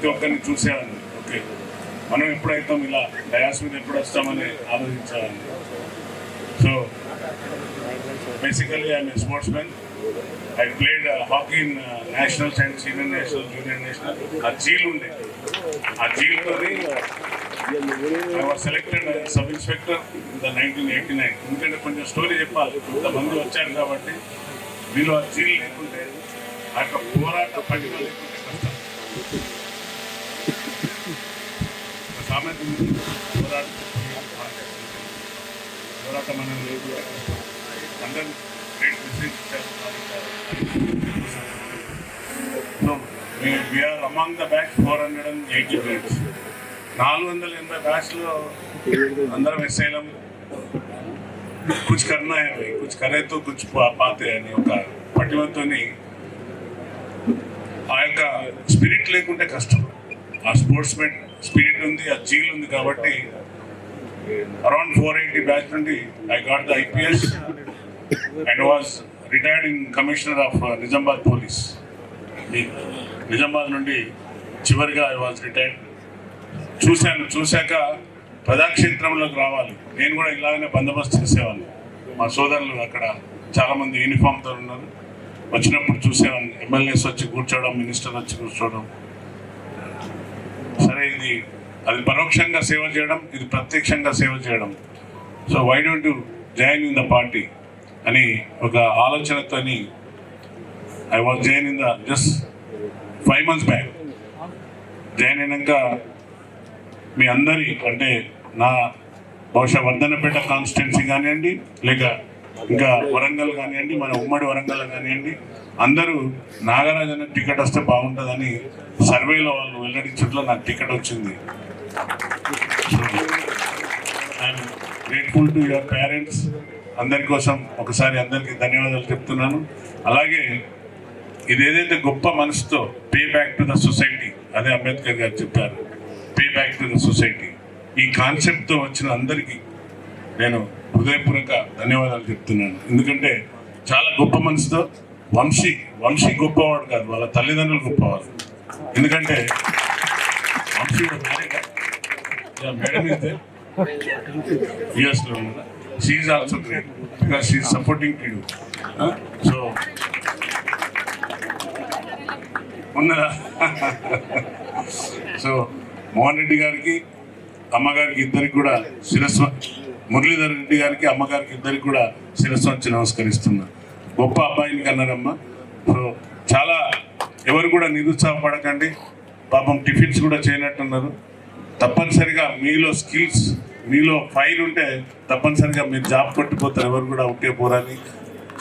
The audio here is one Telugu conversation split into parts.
ప్రతి ఒక్కరిని చూసేవాడిని. ఓకే, మనం ఎప్పుడైతాం ఇలా డయాస్ మీద ఎప్పుడు వస్తామని ఆలోచించేవాడిని. So basically I'm a sports man. I played hockey in nationals and senior national, junior national. A jail unde. A jail toni I was selected as sub inspector in the 1989. ఎందుకంటే కొంచెం స్టోరీ చెప్పాలి. ఇంతమంది వచ్చారు కాబట్టి మీలో ఆ జైలు లేకుంటే ఆ యొక్క పోరాట పటిమ లేకుంటే కష్టం. సామెత పోరాటం అనేది లేదు. అందరూ great message ఇచ్చారు. So we are among the batch 480 grades. 480 batch లో అందరం ఎస్ఐలం. कुछ करना है भाई, कुछ करे तो कुछ पाते అని ఒక పటిమతోని ఆ యొక్క స్పిరిట్ లేకుంటే కష్టం. ఆ స్పోర్ట్స్ మెన్ స్పిరిట్ ఉంది, ఆ జీల్ ఉంది కాబట్టి అరౌండ్ 480 బ్యాచ్ నుండి I got the IPS and was retired in commissioner of Nizamabad police. Nizamabad నుండి చివరిగా ఐ వాజ్ రిటైర్డ్. చూశాక ప్రజాక్షేత్రంలోకి రావాలి. నేను కూడా ఇలాగనే బందోబస్తు చేసేవాడిని. మా సోదరులు అక్కడ చాలామంది యూనిఫామ్తో ఉన్నారు. వచ్చినప్పుడు చూసేవాడిని. ఎమ్మెల్యేస్ వచ్చి కూర్చోవడం, మినిస్టర్ వచ్చి కూర్చోవడం. సరే, అది పరోక్షంగా సేవ చేయడం, ఇది ప్రత్యక్షంగా సేవ చేయడం. So why don't you join in the party అని ఒక ఆలోచనతోని I was join in the just 5 months back. Join అయినాక మీ అందరి అంటే నా బహుశా వర్ధనపేట కాన్స్టిట్యున్సీ కానివ్వండి, లేక ఇంకా వరంగల్ కానివ్వండి, మన ఉమ్మడి వరంగల్ కానివ్వండి, అందరూ నాగరాజన టికెట్ వస్తే బాగుంటుందని సర్వేలో వాళ్ళు వెల్లడించట్లో నాకు టికెట్ వచ్చింది. I'm grateful to your parents. అందరి కోసం ఒకసారి అందరికీ ధన్యవాదాలు చెప్తున్నాను. అలాగే ఇది ఏదైతే గొప్ప మనసుతో pay back to the society, అదే అంబేద్కర్ గారు చెప్పారు, pay back to the society. ఈ కాన్సెప్ట్తో వచ్చిన అందరికీ నేను హృదయపూర్వక ధన్యవాదాలు చెప్తున్నాను. ఎందుకంటే చాలా గొప్ప మనసుతో వంశీ గొప్పవాడు కాదు, వాళ్ళ తల్లిదండ్రులు గొప్పవారు. ఎందుకంటే వంశీ మేడం అయితే యుఎస్లో ఉన్నదా, she is also great because she is supporting to you. So ఉన్నదా. సో మోహన్ రెడ్డి గారికి అమ్మగారికి ఇద్దరికి కూడా శిరస్సు, మురళీధర్ రెడ్డి గారికి అమ్మగారికి ఇద్దరికి కూడా శిరస్సు వచ్చి నమస్కరిస్తున్నా. గొప్ప అబ్బాయిని కన్నారమ్మా. సో చాలా ఎవరు కూడా నిరుత్సాహపడకండి. పాపం టిఫిన్స్ కూడా చేయనట్టున్నారు. తప్పనిసరిగా మీలో స్కిల్స్, మీలో ఫైల్ ఉంటే తప్పనిసరిగా మీరు జాబ్ కొట్టిపోతారు. ఎవరు కూడా ఉంటే పోరాని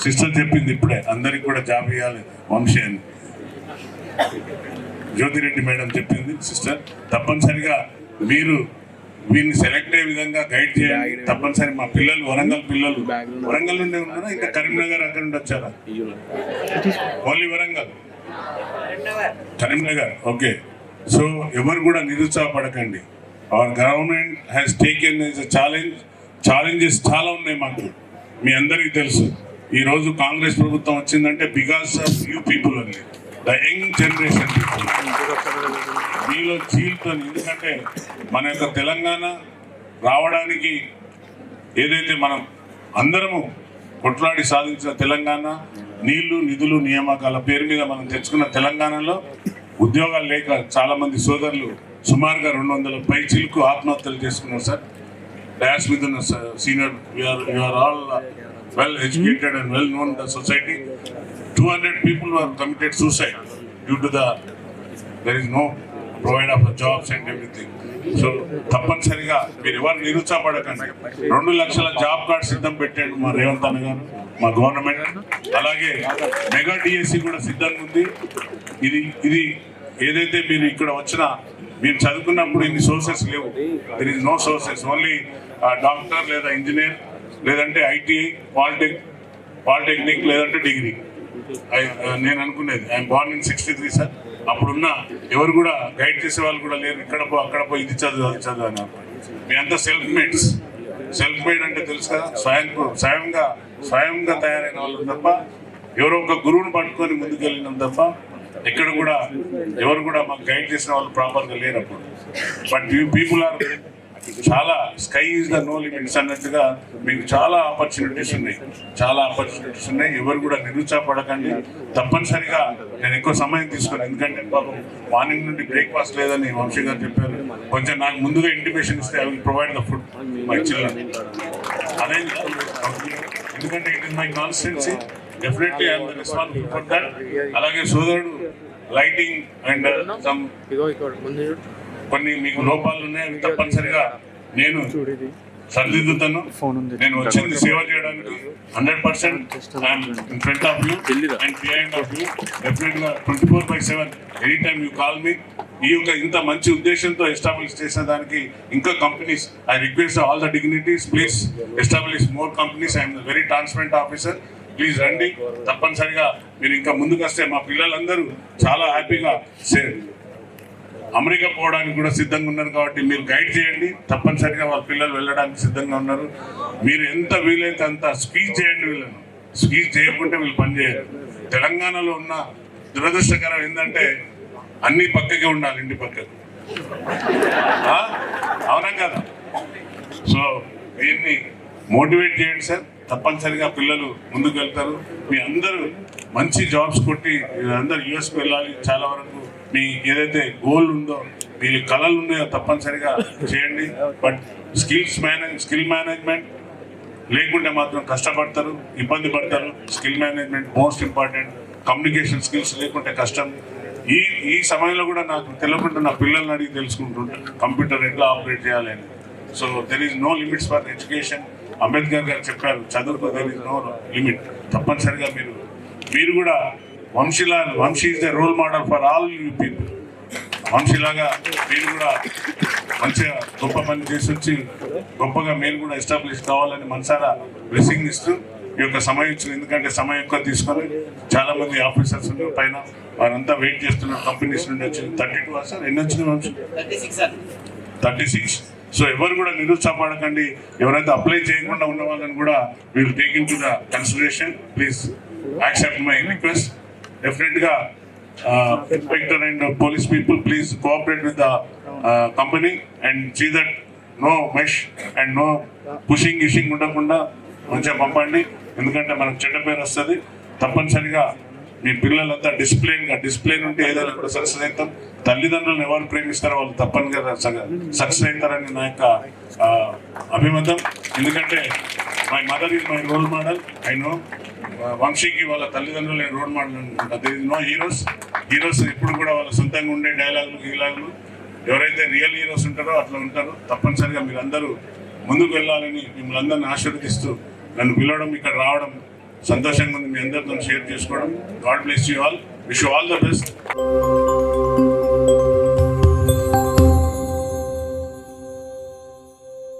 సిస్టర్ చెప్పింది ఇప్పుడే, అందరికి కూడా జాబ్ ఇవ్వాలి వంశీ అని. జ్యోతిరెడ్డి మేడం చెప్పింది సిస్టర్. తప్పనిసరిగా మీరు వీరిని సెలెక్ట్ అయ్యే విధంగా గైడ్ చేయండి. తప్పనిసరి మా పిల్లలు వరంగల్ నుండి ఉన్నారా, ఇంకా కరీంనగర్ అక్కడ నుండి వచ్చారా? ఓన్లీ కరీంనగర్. ఓకే. సో ఎవరు కూడా నిరుత్సాహపడకండి. Our government has taken as a challenges చాలా ఉన్నాయి మాకు. మీ అందరికీ తెలుసు, ఈరోజు కాంగ్రెస్ ప్రభుత్వం వచ్చిందంటే because of you people only, the young generation people. మీలో జీల్తో, ఎందుకంటే మన యొక్క తెలంగాణ రావడానికి ఏదైతే మనం అందరము కొట్లాడి సాధించిన తెలంగాణ, నీళ్లు, నిధులు, నియామకాల పేరు మీద మనం తెచ్చుకున్న తెలంగాణలో ఉద్యోగాలు లేక చాలామంది సోదరులు సుమారుగా 200 పైచిలకు ఆత్మహత్యలు చేసుకున్నారు సార్. డయాస్ మీద ఉన్న senior, you are all well educated and well known in the society. 200 people were committed suicide due to there is no provide of jobs and everything. So తప్పనిసరిగా మీరు ఎవరు నిరుత్సాహపడకండి. 2 లక్షల జాబ్ కార్డ్ సిద్ధం పెట్టాడు మా రేవంత్ అన్న గారు, మా గవర్నమెంట్. అలాగే మెగా డిఎస్సి కూడా సిద్ధంగా ఉంది. ఇది ఏదైతే మీరు ఇక్కడ వచ్చినా, మీరు చదువుకున్నప్పుడు ఇన్ని సోర్సెస్ లేవు. There is no sources, only doctor లేదా ఇంజనీర్, లేదంటే ఐటీఐ, పాలిటెక్నిక్, లేదంటే డిగ్రీ. నేను అనుకునేది, ఐఎమ్ బోర్న్ ఇన్ 63 సార్. అప్పుడున్న ఎవరు కూడా గైడ్ చేసే వాళ్ళు కూడా లేరు. ఇక్కడ పో, అక్కడ పో, ఇది చదువు, అది చదువు అని. మీ అంతా సెల్ఫ్ మేడ్ అంటే తెలుసు కదా, స్వయంగా తయారైన వాళ్ళు తప్ప, ఎవరో ఒక గురువుని పట్టుకొని ముందుకెళ్ళినాం తప్ప ఎక్కడ కూడా ఎవరు కూడా మాకు గైడ్ చేసిన వాళ్ళు ప్రాపర్గా లేరు అప్పుడు. బట్ యూ పీపుల్ ఆర్ చాలా sky is the no limits అన్నట్టుగా మీకు చాలా ఆపర్చునిటీస్ ఉన్నాయి. ఎవరు కూడా నిరుత్సాహపడకండి. తప్పనిసరిగా నేను ఎక్కువ సమయం తీసుకోను, ఎందుకంటే పాపం మార్నింగ్ నుండి బ్రేక్ఫాస్ట్ లేదని వంశీ గారు చెప్పారు. కొంచెం నాకు ముందుగా ఇంటిమేషన్ ఇస్తే I will provide the food my children. అదే ఎందుకంటే it is my constituency, definitely I'm the responsible for that. అలాగే సోదరుడు లైటింగ్ అండ్ సమ్ కొన్ని మీకు లోపాలు ఉన్నాయి, అవి తప్పనిసరిగా నేను సరిదిద్దుతాను. నేను వచ్చింది సేవ చేయడానికి 100% I'm in front of you and behind of you. డెఫినెట్గా 24/7 any time you call me. ఈ యొక్క ఇంత మంచి ఉద్దేశంతో ఎస్టాబ్లిష్ చేసిన దానికి ఇంకా companies, I request all the dignities, please establish more companies. I'm very transparent officer. Please రండి, తప్పనిసరిగా మీరు ఇంకా ముందుకు వస్తే మా పిల్లలందరూ చాలా హ్యాపీగా అమెరికా పోవడానికి కూడా సిద్ధంగా ఉన్నారు. కాబట్టి మీరు గైడ్ చేయండి, తప్పనిసరిగా వాళ్ళ పిల్లలు వెళ్ళడానికి సిద్ధంగా ఉన్నారు. మీరు ఎంత వీలైతే అంత స్క్వీజ్ చేయండి వీళ్ళను. స్క్వీజ్ చేయకుంటే వీళ్ళు పనిచేయరు. తెలంగాణలో ఉన్న దురదృష్టకరం ఏంటంటే అన్ని పక్కకే ఉండాలి, ఇంటి పక్కకు. అవునా కదా? సో దీన్ని మోటివేట్ చేయండి సార్, తప్పనిసరిగా పిల్లలు ముందుకు వెళ్తారు. మీ అందరూ మంచి జాబ్స్ కొట్టి అందరూ యూఎస్కి వెళ్ళాలి. చాలా వరకు మీ ఏదైతే గోల్ ఉందో, మీ కళలు ఉన్నాయో తప్పనిసరిగా చేయండి. బట్ స్కిల్ మేనేజ్మెంట్ లేకుంటే మాత్రం కష్టపడతారు, ఇబ్బంది పడతారు. Skill management most important. Communication skills లేకుంటే కష్టం. ఈ సమయంలో కూడా నాకు తెలియకుండా నా పిల్లల్ని అడిగి తెలుసుకుంటుంటాను కంప్యూటర్ ఎట్లా ఆపరేట్ చేయాలి అని. So there is no limits for education. Ambedkar garu చెప్పారు, చదువుకు దెర్ ఈజ్ నో లిమిట్. తప్పనిసరిగా మీరు కూడా Vamshi is the role model for all you people. వంశీలాగా మీరు కూడా మంచిగా గొప్ప పని చేసి వచ్చి గొప్పగా మీరు కూడా ఎస్టాబ్లిష్ కావాలని మనసారా బ్లెస్సింగ్ ఇస్తూ ఈ యొక్క సమయం ఇచ్చింది. ఎందుకంటే సమయం ఎక్కువ తీసుకొని చాలా మంది ఆఫీసర్స్ పైన వారంతా వెయిట్ చేస్తున్నారు. కంపెనీస్ నుండి వచ్చి 32 సార్ ఎన్ని వచ్చినాయి వంశీ? 36. సో ఎవరు కూడా నిరుత్సాహపడకండి. ఎవరైతే అప్లై చేయకుండా ఉన్న వాళ్ళని కూడా will take into the consideration. Please accept my request. డెఫినెట్గా inspector and police people, please cooperate with the company and see that no mesh and no pushing ఉండకుండా మంచిగా పంపండి. ఎందుకంటే మనకు చెడ్డ పేరు వస్తుంది. తప్పనిసరిగా మీ పిల్లలంతా డిసిప్లైన్ ఉంటే ఏదైనా కూడా సక్సెస్ అవుతాం. తల్లిదండ్రులను ఎవరు ప్రేమిస్తారో వాళ్ళు తప్పనిగా సక్సెస్ అవుతారని నా యొక్క అభిమతం. ఎందుకంటే my mother is my role model. I know వంశీకి వాళ్ళ తల్లిదండ్రులు రోల్ మోడల్ అనుకుంటా. దేర్ ఇస్ నో హీరోస్ ఎప్పుడు కూడా వాళ్ళ సొంతంగా ఉండే డైలాగులు ఎవరైతే రియల్ హీరోస్ ఉంటారో అట్లా ఉంటారు. తప్పనిసరిగా మీరందరూ ముందుకు వెళ్ళాలని మిమ్మల్ని అందరిని ఆశీర్వదిస్తూ నన్ను పిలవడం, ఇక్కడ రావడం సంతోషంగా ఉంది. మీ అందరితో షేర్ చేసుకోవడం. God bless you all. Wish you all the best.